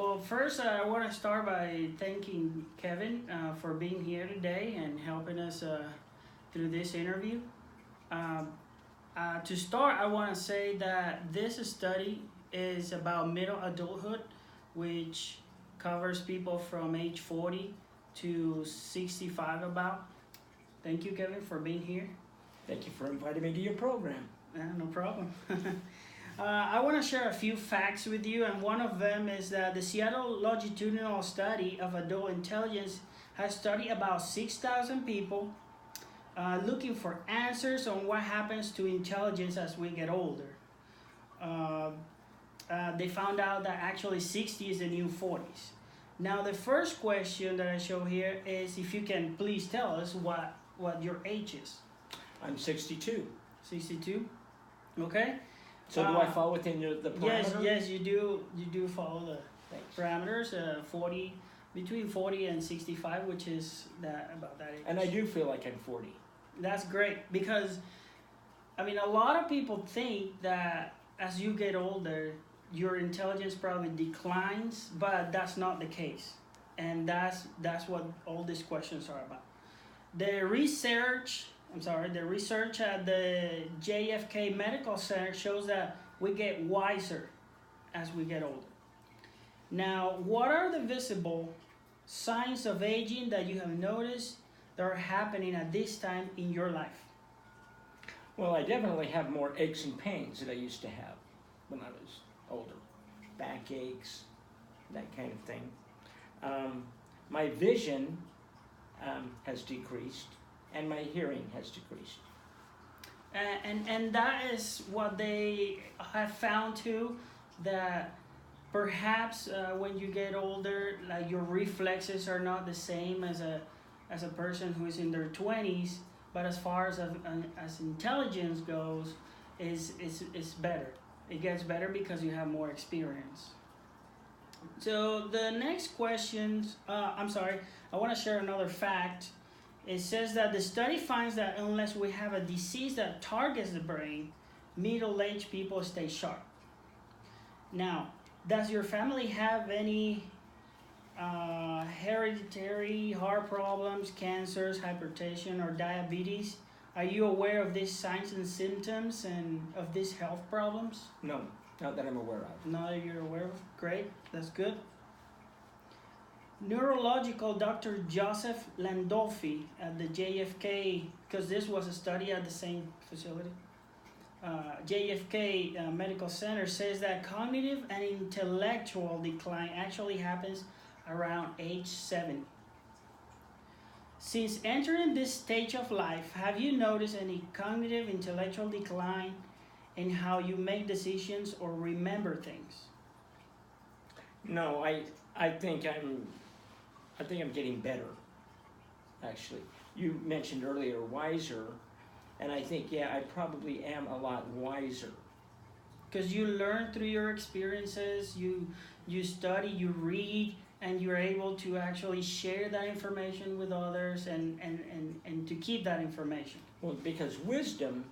Well, first, I want to start by thanking Kevin for being here today and helping us through this interview. Um, to start, I want to say that this study is about middle adulthood, which covers people from age 40 to 65 about. Thank you, Kevin, for being here. Thank you for inviting me to your program. No problem. I want to share a few facts with you, and one of them is that the Seattle Longitudinal Study of Adult Intelligence has studied about 6,000 people looking for answers on what happens to intelligence as we get older. Uh, they found out that actually 60 is the new 40s. Now, the first question that I show here is if you can please tell us what your age is. I'm 62. 62? Okay. So do I fall within the parameter? Yes, you do. You do follow the Thanks. parameters. 40, between 40 and 65, which is about that age. And I do feel like I'm 40. That's great because, I mean, a lot of people think that as you get older, your intelligence probably declines, but that's not the case, and that's what all these questions are about. The research at the JFK Medical Center shows that we get wiser as we get older. Now, what are the visible signs of aging that you have noticed that are happening at this time in your life? Well, I definitely have more aches and pains than I used to have when I was older. Back aches, that kind of thing. My vision has decreased, and my hearing has decreased. And that is what they have found too, that perhaps when you get older, like your reflexes are not the same as a person who is in their 20s, but as far as intelligence goes, is better. It gets better because you have more experience. So the next questions, I want to share another fact. It says that the study finds that unless we have a disease that targets the brain, middle-aged people stay sharp. Now, does your family have any hereditary heart problems, cancers, hypertension, or diabetes? Are you aware of these signs and symptoms and of these health problems? No, not that I'm aware of. Not that you're aware of? Great, that's good. Neurological Dr. Joseph Landolfi at the JFK, because this was a study at the same facility, JFK Medical Center says that cognitive and intellectual decline actually happens around age 70. Since entering this stage of life, have you noticed any cognitive intellectual decline in how you make decisions or remember things? No, I think I'm getting better, actually. You mentioned earlier wiser, and I think, I probably am a lot wiser. Because you learn through your experiences, you study, you read, and you're able to actually share that information with others and to keep that information. Well, because wisdom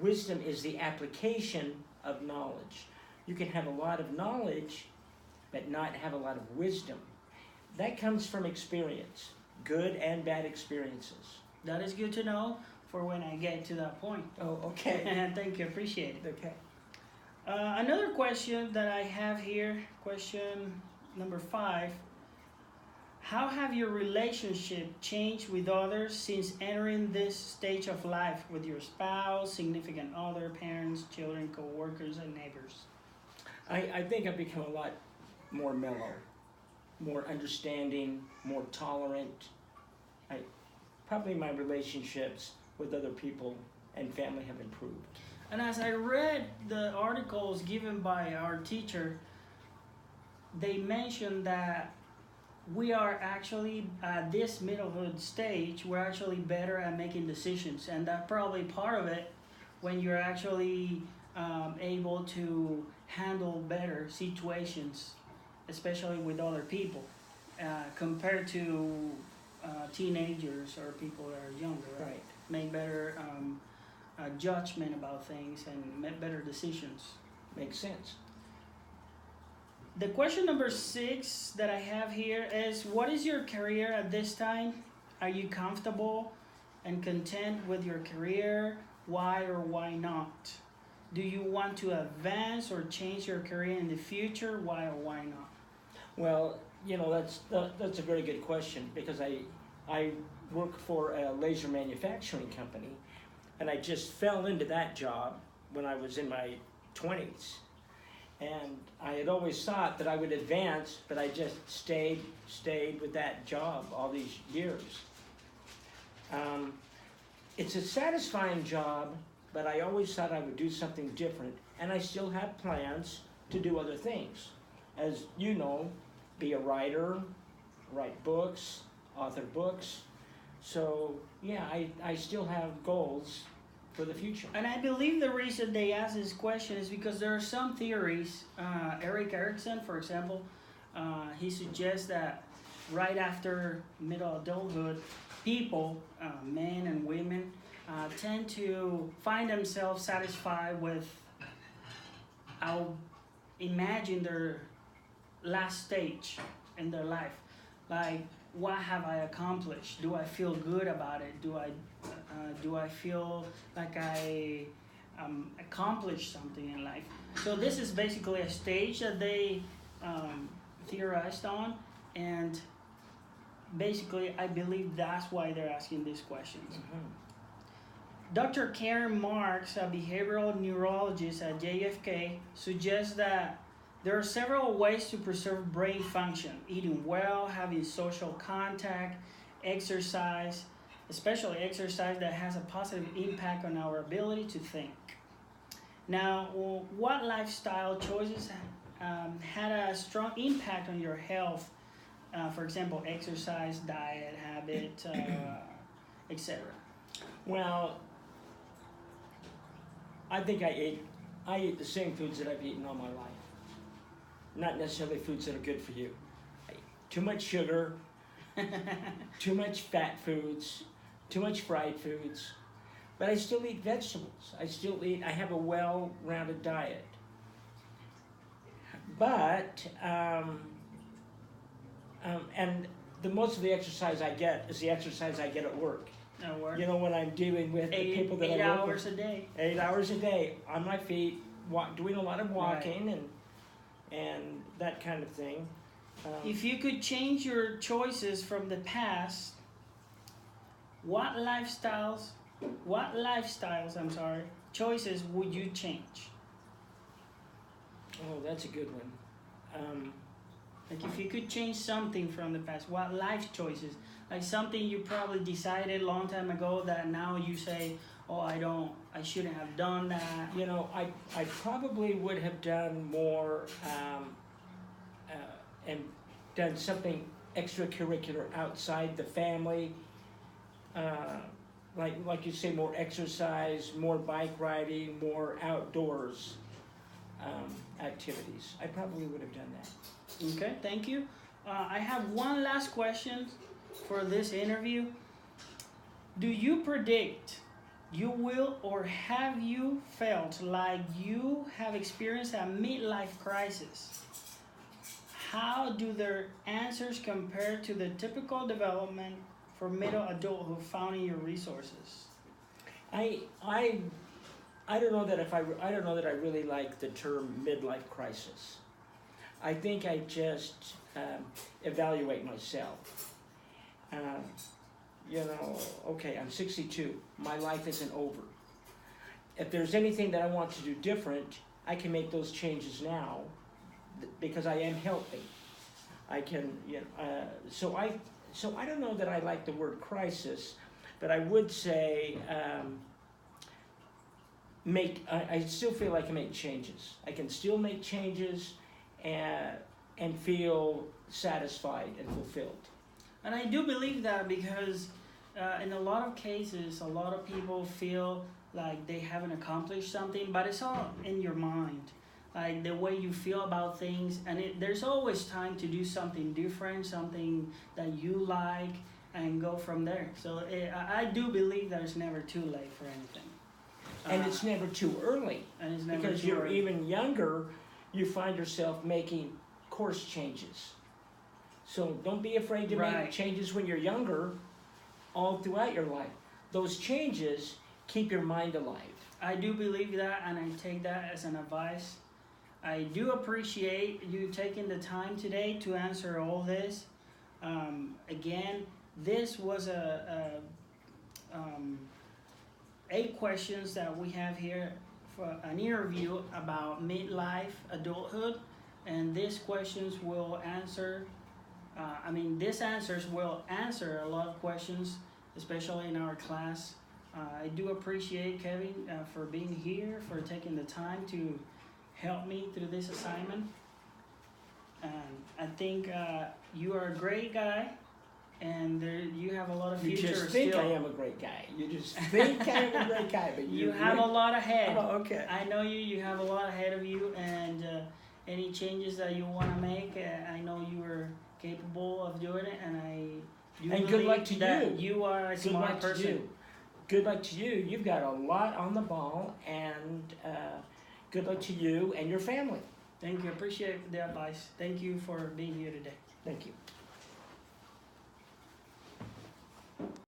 is the application of knowledge. You can have a lot of knowledge, but not have a lot of wisdom. That comes from experience, good and bad experiences. That is good to know for when I get to that point. Oh, okay. Thank you, appreciate it. Okay. Another question that I have here, question number 5. How have your relationship changed with others since entering this stage of life with your spouse, significant other, parents, children, co-workers, and neighbors? I think I've become a lot more mellow, more understanding, more tolerant. Probably my relationships with other people and family have improved. And as I read the articles given by our teacher, they mentioned that we are actually at this middlehood stage, we're actually better at making decisions, and that's probably part of it when you're actually able to handle better situations, especially with other people, compared to teenagers or people that are younger. Right. Make better judgment about things and make better decisions. Makes sense. The question number 6 that I have here is, what is your career at this time? Are you comfortable and content with your career? Why or why not? Do you want to advance or change your career in the future? Why or why not? Well, that's a very good question, because I work for a laser manufacturing company, and I just fell into that job when I was in my 20s. And I had always thought that I would advance, but I just stayed with that job all these years. It's a satisfying job, but I always thought I would do something different, and I still have plans to do other things. As you know, be a writer, write books, author books. So yeah, I still have goals for the future. And I believe the reason they ask this question is because there are some theories. Eric Erickson, for example, he suggests that right after middle adulthood, people, men and women, tend to find themselves satisfied with, I'll imagine, their last stage in their life. Like, what have I accomplished? Do I feel good about it? Do I feel like I accomplished something in life? So this is basically a stage that they theorized on, and basically I believe that's why they're asking these questions. Mm-hmm. Dr. Karen Marks, a behavioral neurologist at JFK, suggests that there are several ways to preserve brain function: eating well, having social contact, exercise, especially exercise that has a positive impact on our ability to think. Now, what lifestyle choices had a strong impact on your health? For example, exercise, diet, habit, etc. Well, I think I ate the same foods that I've eaten all my life. Not necessarily foods that are good for you. Too much sugar, too much fat foods, too much fried foods. But I still eat vegetables. I have a well-rounded diet. But, and most of the exercise I get is the exercise I get at work. At work. When I'm dealing with the people that I work with. 8 hours a day. 8 hours a day on my feet, doing a lot of walking, right, and that kind of thing. If you could change your choices from the past, what lifestyles, choices would you change? Oh, that's a good one. Like, if you could change something from the past, what life choices? Like something you probably decided a long time ago that now you say, oh, I shouldn't have done that. I probably would have done more and done something extracurricular outside the family. Like you say, more exercise, more bike riding, more outdoors activities. I probably would have done that. Okay, thank you. I have one last question for this interview. Do you predict you will, or have you felt like you have experienced a midlife crisis? How do their answers compare to the typical development for middle adulthood found in your resources? I don't know that I don't know that I really like the term midlife crisis. I think I just evaluate myself. Okay, I'm 62. My life isn't over. If there's anything that I want to do different, I can make those changes now because I am healthy. I can, so I don't know that I like the word crisis, but I would say I still feel I can make changes. I can still make changes and feel satisfied and fulfilled. And I do believe that because in a lot of cases, a lot of people feel like they haven't accomplished something, but it's all in your mind. Like the way you feel about things, and there's always time to do something different, something that you like, and go from there. So I do believe that it's never too late for anything. And it's never too early. And it's never because too you're early. Even younger, you find yourself making course changes. So don't be afraid to Right. make changes when you're younger, all throughout your life. Those changes keep your mind alive. I do believe that, and I take that as an advice. I do appreciate you taking the time today to answer all this. Again, this was a 8 questions that we have here for an interview about midlife adulthood, and these questions will answer. These answers will answer a lot of questions, especially in our class. I do appreciate Kevin for being here, for taking the time to help me through this assignment. And I think you are a great guy, and you have a lot of You future just think still. I am a great guy. You just think I am a great guy, but You have a lot ahead. Oh, okay. I know you have a lot ahead of you, and any changes that you want to make, I know you are capable of doing it, and I do And good believe luck to that you. you are a Good smart luck to person. you. Good luck to you. You've got a lot on the ball, and good luck to you and your family. Thank you. Appreciate the advice. Thank you for being here today. Thank you.